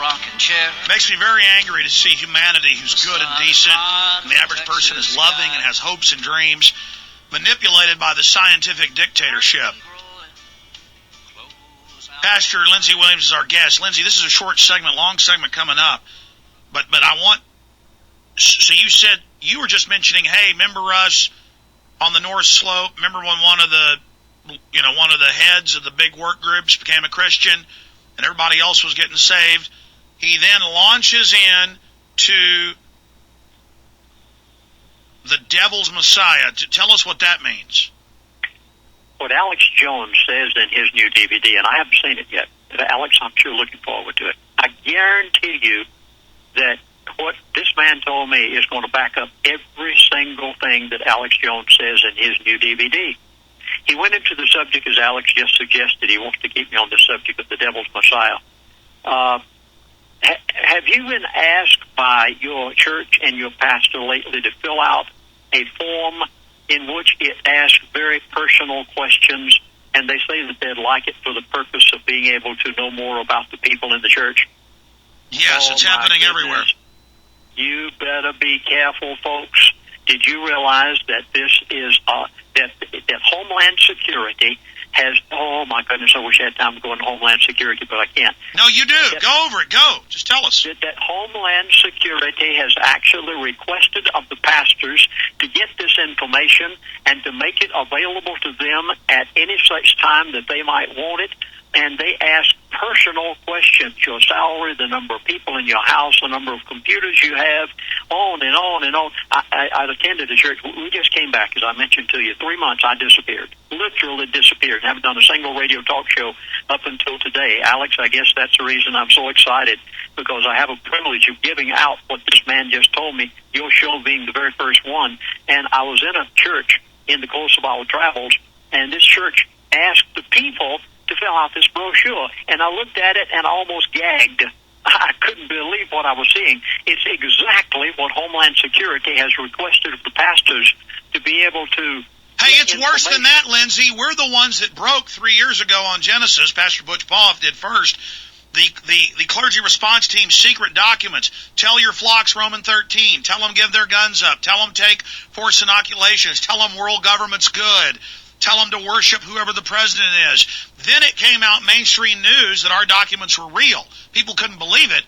rocking chair. Makes me very angry to see humanity who's good and decent, and the average person is loving and has hopes and dreams, manipulated by the scientific dictatorship. Pastor Lindsey Williams is our guest. Lindsey, this is a short segment, long segment coming up. But I want, so you said, you were just mentioning, hey, remember us on the North Slope? Remember when one of the heads of the big work groups became a Christian and everybody else was getting saved? He then launches in to the devil's Messiah. Tell us what that means. What Alex Jones says in his new DVD, and I haven't seen it yet. Alex, I'm sure looking forward to it. I guarantee you that what this man told me is going to back up every single thing that Alex Jones says in his new DVD. He went into the subject, as Alex just suggested. He wants to keep me on the subject of the devil's Messiah. Have you been asked by your church and your pastor lately to fill out a form in which it asks very personal questions, and they say that they'd like it for the purpose of being able to know more about the people in the church? Yes, it's happening everywhere. You better be careful, folks. Did you realize that this is that Homeland Security has? Oh my goodness! I wish I had time to go into Homeland Security, but I can't. No, you do. Go over it. Go. Just tell us. That Homeland Security has actually requested of the pastors to get this information and to make it available to them at any such time that they might want it. And they ask personal questions: your salary, the number of people in your house, the number of computers you have, on and on and on. I attended a church. We just came back, as I mentioned to you. 3 months I disappeared, literally disappeared. Haven't done a single radio talk show up until today. Alex, I guess that's the reason I'm so excited, because I have a privilege of giving out what this man just told me, your show being the very first one. And I was in a church in the course of our travels, and this church asked the people to fill out this brochure, and I looked at it and almost gagged. I couldn't believe what I was seeing. It's exactly what Homeland Security has requested of the pastors to be able to. Hey, it's worse than that, Lindsey. We're the ones that broke 3 years ago on Genesis. Pastor Butch Poff did first. The clergy response team's secret documents. Tell your flocks Roman 13. Tell them give their guns up. Tell them take forced inoculations. Tell them world government's good. Tell them to worship whoever the president is. Then it came out mainstream news that our documents were real. People couldn't believe it.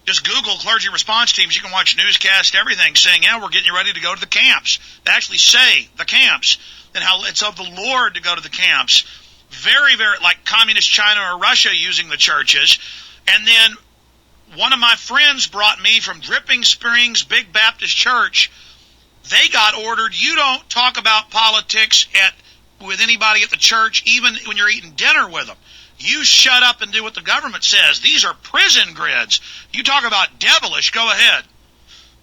Just Google clergy response teams. You can watch newscasts, everything, saying, yeah, we're getting you ready to go to the camps. They actually say the camps, and how it's of the Lord to go to the camps. Very, very, like communist China or Russia using the churches. And then one of my friends brought me from Dripping Springs Big Baptist Church. They got ordered, you don't talk about politics with anybody at the church, even when you're eating dinner with them. You shut up and do what the government says. These are prison grids. You talk about devilish, go ahead.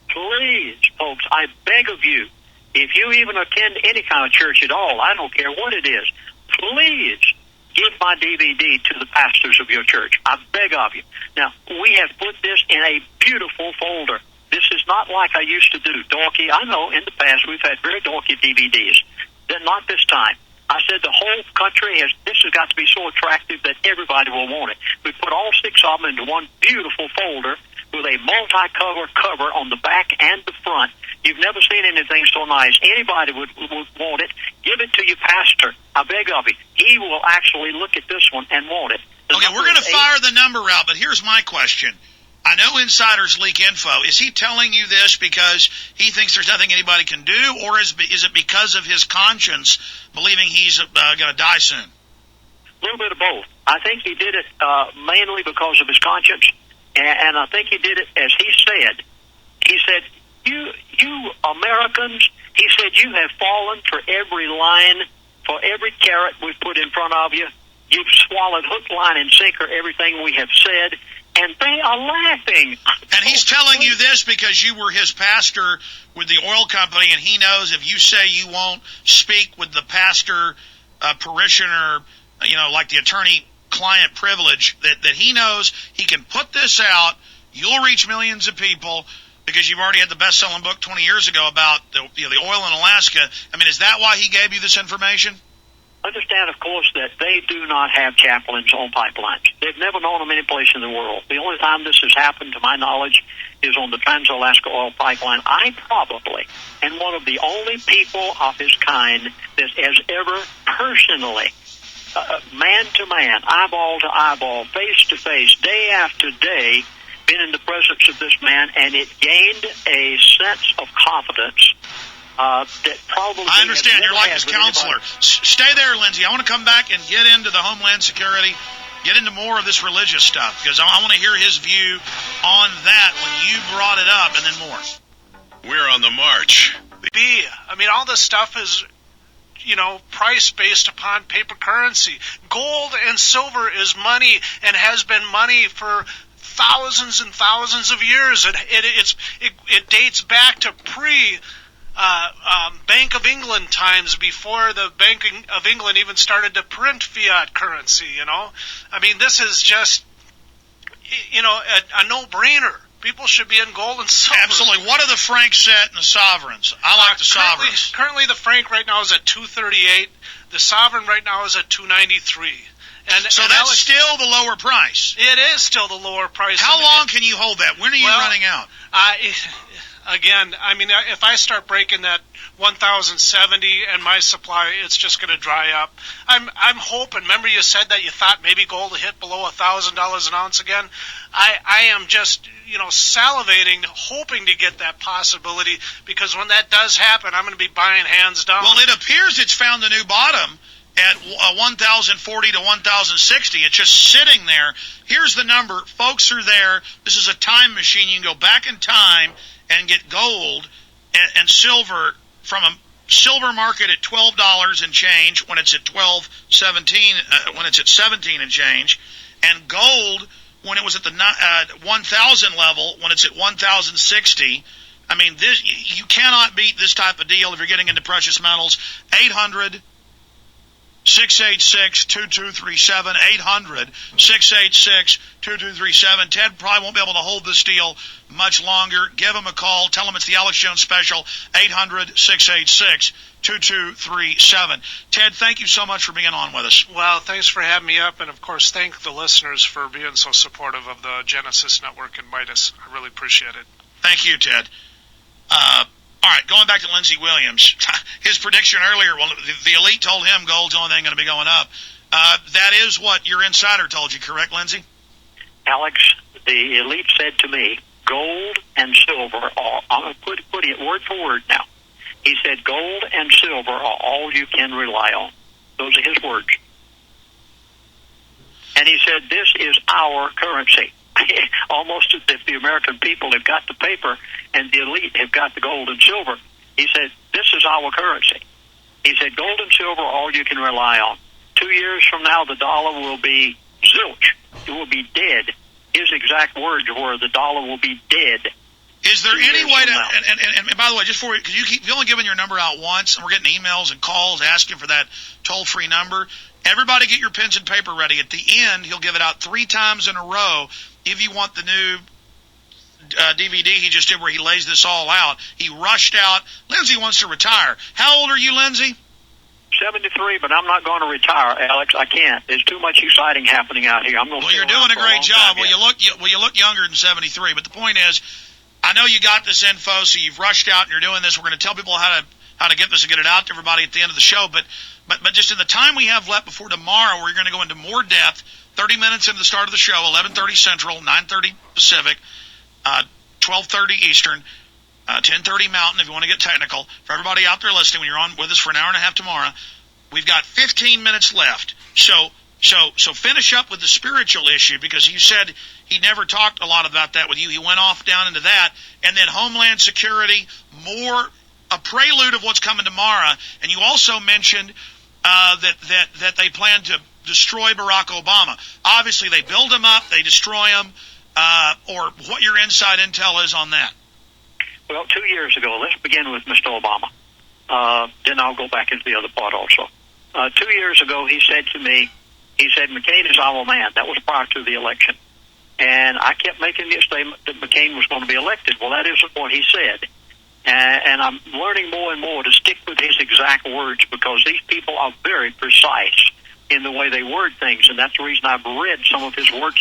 Please, folks, I beg of you, if you even attend any kind of church at all, I don't care what it is, please give my DVD to the pastors of your church. I beg of you. Now, we have put this in a beautiful folder. This is not like I used to do, dorky. I know in the past we've had very dorky DVDs. Then not this time. I said the whole country this has got to be so attractive that everybody will want it. We put all 6 of them into one beautiful folder with a multi-color cover on the back and the front. You've never seen anything so nice. Anybody would want it. Give it to your pastor. I beg of you. He will actually look at this one and want it. Okay, we're going to fire the number out, but here's my question. I know insiders leak info. Is he telling you this because he thinks there's nothing anybody can do, or is it because of his conscience, believing he's going to die soon? A little bit of both. I think he did it mainly because of his conscience, and I think he did it as he said. He said, you Americans, he said, you have fallen for every line, for every carrot we've put in front of you. You've swallowed hook, line, and sinker everything we have said. And they are laughing. And he's telling you this because you were his pastor with the oil company, and he knows if you say you won't speak with the pastor, parishioner, like the attorney-client privilege, that he knows he can put this out, you'll reach millions of people because you've already had the best-selling book 20 years ago about the oil in Alaska. I mean, is that why he gave you this information? Understand, of course, that they do not have chaplains on pipelines. They've never known them any place in the world. The only time this has happened, to my knowledge, is on the Trans-Alaska Oil Pipeline. I probably am one of the only people of his kind that has ever personally, man to man, eyeball to eyeball, face to face, day after day, been in the presence of this man, and it gained a sense of confidence that probably... I understand. You're like his counselor. Stay there, Lindsey. I want to come back and get into the Homeland Security, get into more of this religious stuff, because I want to hear his view on that when you brought it up, and then more. We're on the march. I mean, all this stuff is, price based upon paper currency. Gold and silver is money and has been money for thousands and thousands of years. It dates back to Bank of England times, before the Bank of England even started to print fiat currency. I mean, this is just a no-brainer. People should be in gold and silver. Absolutely. What are the francs set and the sovereigns? I like the sovereigns. Currently, the franc right now is at 238. The sovereign right now is at 293. So that's still the lower price. It is still the lower price. How long can you hold that? When are you running out? Again, I mean, if I start breaking that 1,070 and my supply, it's just going to dry up. I'm hoping. Remember, you said that you thought maybe gold would hit below $1,000 an ounce again. I am just salivating, hoping to get that possibility, because when that does happen, I'm going to be buying hands down. Well, it appears it's found a new bottom at 1,040 to 1,060. It's just sitting there. Here's the number. Folks are there. This is a time machine. You can go back in time and get gold and silver from a silver market at $12 and change when it's at 12.17, when it's at 17 and change, and gold when it was at the 1,000 level when it's at 1,060. I mean, you cannot beat this type of deal if you're getting into precious metals. 800-686-2237, 800-686-2237. Ted probably won't be able to hold this deal much longer. Give him a call. Tell him it's the Alex Jones special, 800-686-2237. Ted, thank you so much for being on with us. Well, thanks for having me up, and of course, thank the listeners for being so supportive of the Genesis Network and Midas. I really appreciate it. Thank you, Ted. All right, going back to Lindsey Williams, his prediction earlier, well, the elite told him gold's the only thing going to be going up. That is what your insider told you, correct, Lindsey? Alex, the elite said to me, gold and silver are, I'm putting it word for word now. He said gold and silver are all you can rely on. Those are his words. And he said this is our currency. Almost as if the American people have got the paper and the elite have got the gold and silver. He said, this is our currency. He said, gold and silver are all you can rely on. 2 years from now, the dollar will be zilch. It will be dead. His exact words were, the dollar will be dead. Is there any way to, and by the way, just for, because you've only given your number out once, and we're getting emails and calls asking for that toll-free number. Everybody get your pens and paper ready. At the end, he'll give it out 3 times in a row. If you want the new DVD he just did where he lays this all out, he rushed out. Lindsey wants to retire. How old are you, Lindsey? 73, but I'm not going to retire, Alex. I can't. There's too much exciting happening out here. Well, you're doing a great job. Well, you look younger than 73. But the point is, I know you got this info, so you've rushed out and you're doing this. We're going to tell people how to get this and get it out to everybody at the end of the show. But just in the time we have left before tomorrow, we're going to go into more depth. 30 minutes into the start of the show, 11:30 Central, 9:30 Pacific, 12:30 Eastern, 10:30 Mountain, if you want to get technical. For everybody out there listening, when you're on with us for an hour and a half tomorrow, we've got 15 minutes left. So finish up with the spiritual issue, because you said he never talked a lot about that with you. He went off down into that. And then Homeland Security, a prelude of what's coming tomorrow. And you also mentioned that they plan to destroy Barack Obama. Obviously, they build him up, they destroy him, or what your inside intel is on that. Well, 2 years ago, let's begin with Mr. Obama. Then I'll go back into the other part also. 2 years ago, he said to me, McCain is our man. That was prior to the election. And I kept making the statement that McCain was going to be elected. Well, that isn't what he said. And I'm learning more and more to stick with his exact words, because these people are very precise in the way they word things, and that's the reason I've read some of his words